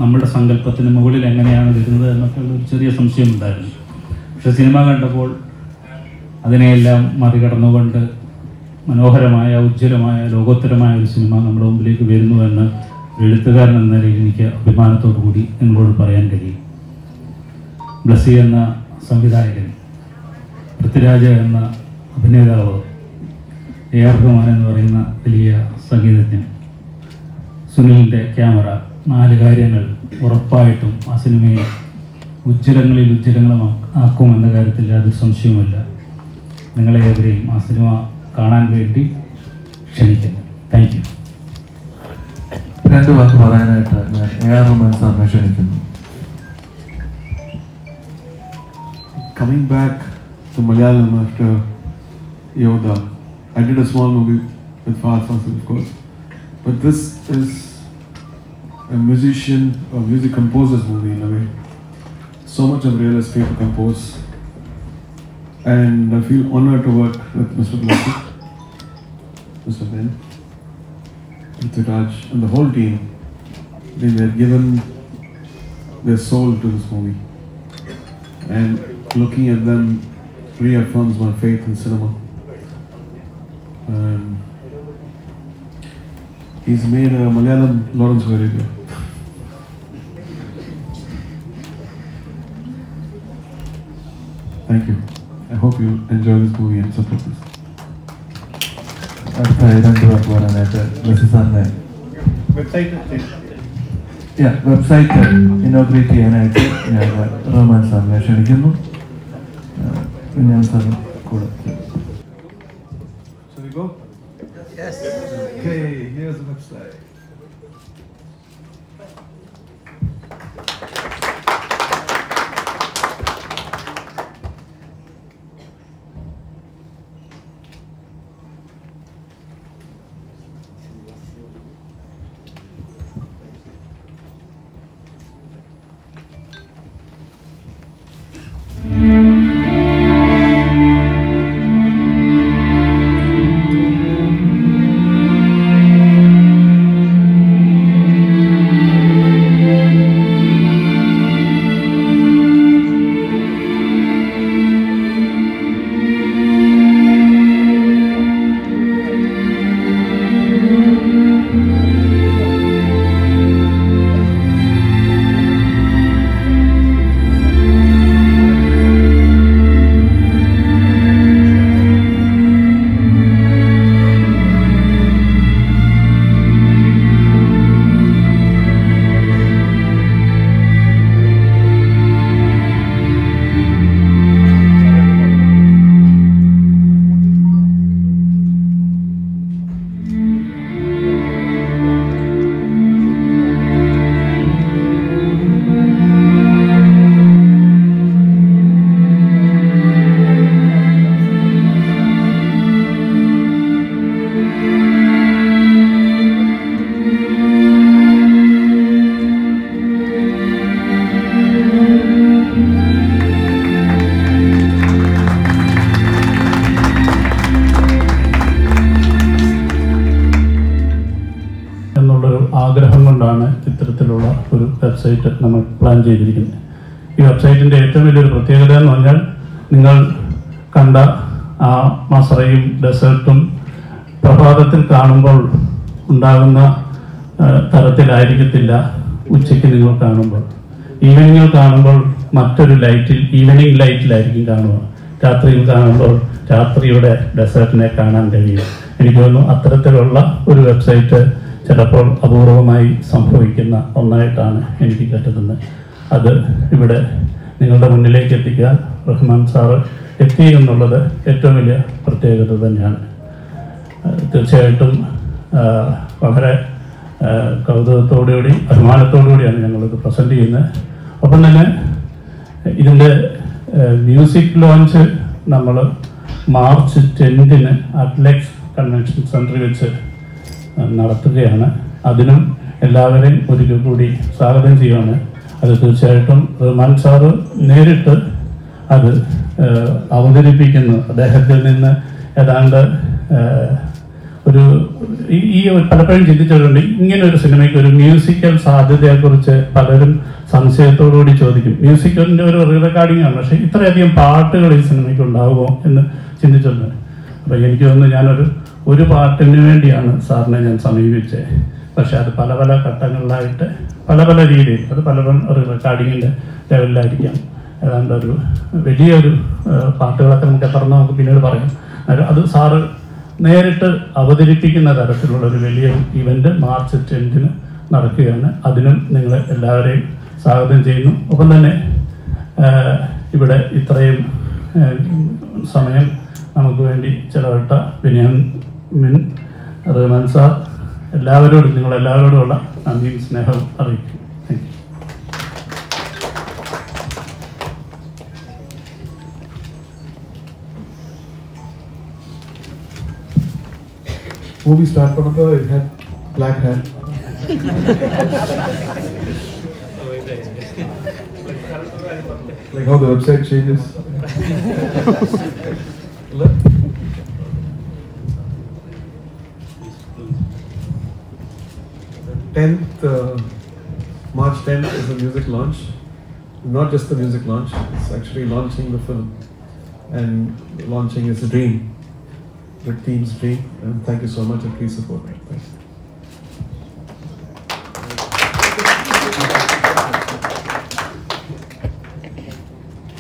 നമ്മുടെ സങ്കല്പത്തിന് മുകളിൽ എങ്ങനെയാണ് വരുന്നത് എന്നൊക്കെ ഒരു ചെറിയ സംശയമുണ്ടായിരുന്നു. പക്ഷെ സിനിമ കണ്ടപ്പോൾ അതിനെയെല്ലാം മറികടന്നുകൊണ്ട് മനോഹരമായ, ഉജ്ജ്വലമായ, ലോകോത്തരമായ ഒരു സിനിമ നമ്മുടെ മുമ്പിലേക്ക് വരുന്നുവെന്ന് എഴുത്തുകാരൻ എന്ന നിലയിൽ എനിക്ക് അഭിമാനത്തോടു കൂടി നിങ്ങളോട് പറയാൻ കഴിയും. ബ്ലസ്സി എന്ന സംവിധായകൻ, പൃഥ്വിരാജ് എന്ന അഭിനേതാവ്, എ.ആർ. റഹ്മാൻ എന്ന് പറയുന്ന വലിയ സംഗീതജ്ഞൻ, സുനിലിൻ്റെ ക്യാമറ, 4 കാര്യങ്ങൾ ഉറപ്പായിട്ടും ആ സിനിമയെ ഉജ്ജ്വലങ്ങളിൽ ഉജ്ജ്വലങ്ങളാക്കുമെന്ന കാര്യത്തിൽ യാതൊരു സംശയവുമില്ല. നിങ്ങളെ ഏവരെയും ആ സിനിമ കാണാൻ വേണ്ടി ക്ഷണിക്കുന്നു. Thank you. 2 വാക്ക് പറയാനായിട്ട് ഞാൻ എ.ആർ. റഹ്മാൻ സാറിനെ ക്ഷണിക്കുന്നു. Coming back to Malayalam after Yoda, I did a small movie with Fahad Fasil, of course, but this is a musician or music composer's movie in a way. So much of real estate to compose, and I feel honored to work with Mr. Blassi, Mr. Ben, Pruthviraj, and the whole team. They were given their soul to this movie, and looking at them reaffirms my faith in cinema. He's made a Malayalam Lawrence of Arabia. Thank you. I hope you enjoy this movie and support this. അടുത്ത 2 വാക്ക് പറയാനായിട്ട് ബ്ലസ്സി സാറിനെ website inaugurate ചെയ്യാനായിട്ട് ഞാൻ റഹ്മാൻ സാറിനെ ക്ഷണിക്കുന്നു. ഞാൻ സാറിന് കൂടെ. Shall we go? Yes. Okay, here's the website. ആഗ്രഹം കൊണ്ടാണ് ഇത്തരത്തിലുള്ള ഒരു വെബ്സൈറ്റ് നമ്മൾ പ്ലാൻ ചെയ്തിരിക്കുന്നത്. ഈ വെബ്സൈറ്റിൻ്റെ ഏറ്റവും വലിയൊരു പ്രത്യേകത എന്ന് പറഞ്ഞാൽ, നിങ്ങൾ കണ്ട ആ മസറയും ഡെസേർട്ടും പ്രഭാതത്തിൽ കാണുമ്പോൾ ഉണ്ടാകുന്ന തരത്തിലായിരിക്കത്തില്ല ഉച്ചയ്ക്ക് നിങ്ങൾ കാണുമ്പോൾ. ഈവനിങ്ങിൽ കാണുമ്പോൾ മറ്റൊരു ലൈറ്റിൽ, ഈവനിങ് ലൈറ്റിലായിരിക്കും കാണുക. രാത്രിയിൽ കാണുമ്പോൾ രാത്രിയുടെ ഡെസേർട്ടിനെ കാണാൻ കഴിയും. എനിക്ക് തോന്നുന്നു അത്തരത്തിലുള്ള ഒരു വെബ്സൈറ്റ് ചിലപ്പോൾ അപൂർവമായി സംഭവിക്കുന്ന ഒന്നായിട്ടാണ് എനിക്ക് കരുതുന്നത്. അത് ഇവിടെ നിങ്ങളുടെ മുന്നിലേക്ക് എത്തിക്കാൻ റഹ്മാൻ സാറ് എത്തി എന്നുള്ളത് ഏറ്റവും വലിയ പ്രത്യേകത തന്നെയാണ്. തീർച്ചയായിട്ടും വളരെ കൗതുകത്തോടുകൂടി അഭിമാനത്തോടുകൂടിയാണ് ഞങ്ങളിത് പ്രസൻറ്റ് ചെയ്യുന്നത്. ഒപ്പം തന്നെ ഇതിൻ്റെ മ്യൂസിക് ലോഞ്ച് നമ്മൾ മാർച്ച് 10 അറ്റ്ലക്സ് കൺവെൻഷൻ സെൻറ്ററിൽ വെച്ച് നടത്തുകയാണ്. അതിനും എല്ലാവരെയും ഒരിക്കൽ കൂടി സ്വാഗതം ചെയ്യുകയാണ്. അത് തീർച്ചയായിട്ടും റഹ്മാൻ സാറ് നേരിട്ട് അത് അവതരിപ്പിക്കുന്നു. അദ്ദേഹത്തിൽ നിന്ന് ഏതാണ്ട് ഈ പലപ്പോഴും ചിന്തിച്ചിട്ടുണ്ട്, ഇങ്ങനെ ഒരു സിനിമയ്ക്ക് ഒരു മ്യൂസിക്കൽ സാധ്യതയെക്കുറിച്ച് പലരും സംശയത്തോടുകൂടി ചോദിക്കും. മ്യൂസിക്കലിൻ്റെ ഒരു റീറെക്കോർഡിംഗ് ആണ്, പക്ഷേ ഇത്രയധികം പാട്ടുകൾ ഈ സിനിമയ്ക്ക് ഉണ്ടാകുമോ എന്ന് ചിന്തിച്ചിട്ടുണ്ട്. അപ്പോൾ എനിക്ക് തോന്നുന്നു ഒരു പാട്ടിന് വേണ്ടിയാണ് സാറിനെ ഞാൻ സമീപിച്ചത്. പക്ഷെ അത് പല പല ഘട്ടങ്ങളിലായിട്ട് പല രീതിയിൽ അത് പല റെക്കോർഡിങ്ങിൻ്റെ ലെവലിലായിരിക്കാം. ഏതാണ്ട് വലിയൊരു പാട്ടുകളൊക്കെ നമുക്ക് പിന്നീട് പറയാം. അത് സാറ് നേരിട്ട് അവതരിപ്പിക്കുന്ന തരത്തിലുള്ളൊരു വലിയ ഇവൻ്റ് മാർച്ച് 10 നടക്കുകയാണ്. അതിനും നിങ്ങൾ എല്ലാവരെയും സ്വാഗതം ചെയ്യുന്നു. ഒപ്പം തന്നെ ഇവിടെ ഇത്രയും സമയം നമുക്ക് വേണ്ടി ചിലവിട്ട ബെന്യാമിൻ, റഹ്മാൻ സാർ, എല്ലാവരോടും നിങ്ങളെല്ലാവരോടുമുള്ള നന്ദിയും സ്നേഹവും അറിയിക്കും. Thank you. Movie start பண்ணப்போ it had black hair. Like how the website changes. 10th, March 10th is the music launch. Not just the music launch, it's actually launching the film. And launching is a dream. The team's dream, and thank you so much and please support me. Thanks.